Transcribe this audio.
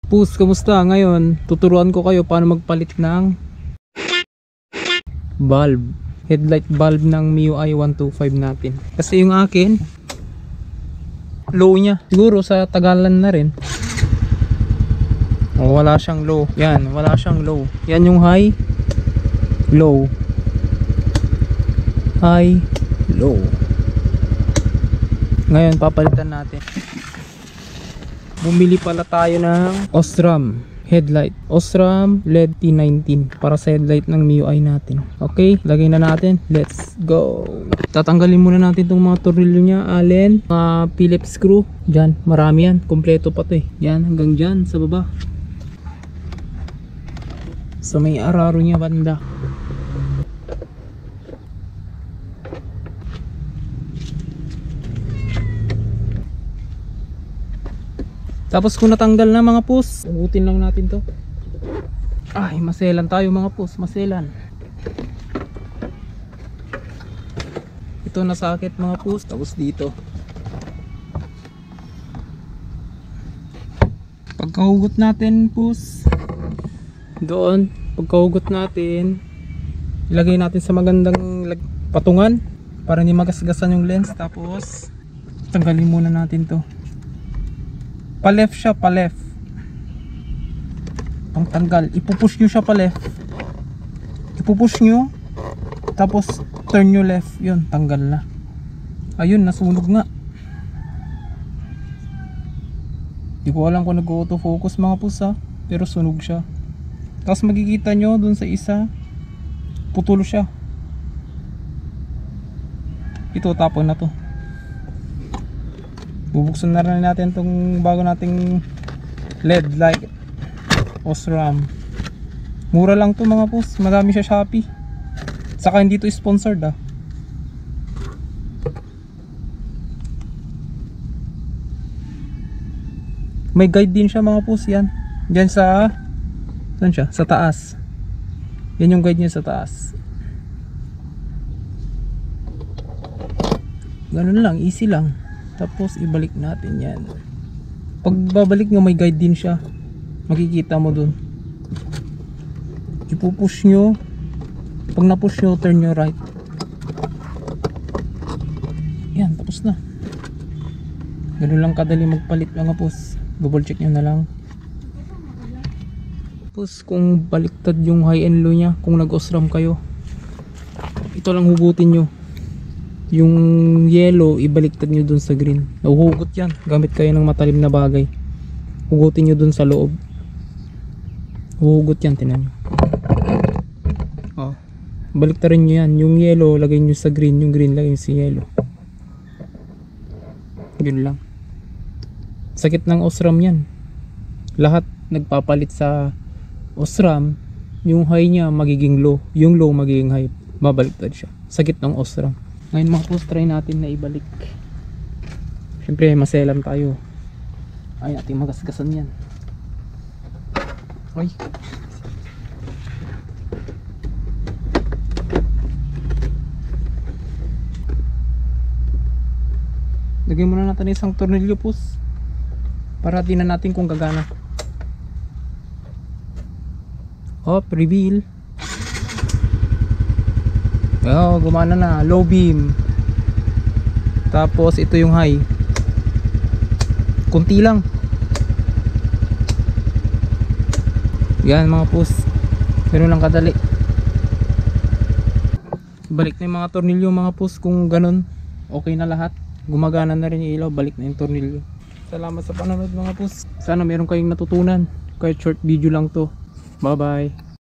Pus, kamusta? Ngayon, tuturuan ko kayo paano magpalit ng bulb. Headlight bulb ng MIUI 125 natin. Kasi yung akin, low niya. Siguro sa tagalan na rin. Oh, wala siyang low. Yan, wala siyang low. Yan yung high, low. High, low. Ngayon, papalitan natin. Bumili pala tayo ng Osram headlight. Osram LED T19 para sa headlight ng MIUI natin. Okay, lagay na natin. Let's go. Tatanggalin muna natin itong mga tornilyo niya. Allen, Phillips screw. Diyan, marami yan. Kompleto pa to eh. Yan, hanggang dyan sa baba. Sa may araro niya banda. Tapos kung natanggal na mga pus, ugutin lang natin to. Ay, maselan tayo mga pus, maselan. Ito nasakit mga pus, tapos dito. Pagkahugot natin pus, doon, pagkahugot natin, ilagay natin sa magandang patungan para hindi magasgasan yung lens. Tapos tanggalin muna natin to. Pa left siya, pa left. Pangtanggal, ipupush nyo siya pa left. Ipupush nyo, tapos turn nyo left. Yun, tanggal na. Ayun, nasunog nga. Di ko alam kung nag-autofocus mga pusa, pero sunog siya. Tapos magkikita nyo dun sa isa, putol siya. Ito, tapon na to. Bubuksan na rin natin itong bago nating LED light Osram. Mura lang to mga pus, madami siya Shopee. Saka hindi to sponsored ah. May guide din siya mga pus, yan. Diyan sa, saan siya? Sa taas. Yan yung guide niya sa taas. Ganun lang, easy lang. Tapos ibalik natin yan. Pag babalik nyo, may guide din siya. Makikita mo dun. Ipupush nyo. Pag napush nyo, turn nyo right. Yan, tapos na. Ganun lang kadali magpalit mga pus. Double check nyo na lang. Tapos kung baliktad yung high and low nya, kung nag-osram kayo, ito lang hugutin nyo. Yung yellow, ibaliktad nyo dun sa green. Nahuhugot yan. Gamit kayo ng matalim na bagay. Hugutin nyo dun sa loob. Huhugot yan, tinan nyo. Oh. Baliktarin nyo yan. Yung yellow, lagay nyo sa green. Yung green, lagay nyo sa yellow. Yun lang. Sakit ng Osram yan. Lahat nagpapalit sa Osram. Yung high nya magiging low. Yung low magiging high. Babaliktad siya. Sakit ng Osram. Ngayon mga pus, try natin na ibalik. Siyempre maselan tayo. Ay, ating magasgasan yan. Ay. Lagyan muna natin isang tornilyo pus, para tingnan natin kung gagana. Hop, reveal. Oh, gumana na, low beam. Tapos ito yung high. Kunti lang. Yan mga pus. Ganun lang kadali. Balik na yung mga tornilyo mga pus. Kung ganun, okay na lahat. Gumagana na rin yung ilaw, balik na yung tornilyo. Salamat sa panonood mga pus. Sana meron kayong natutunan. Kahit short video lang to. Bye bye.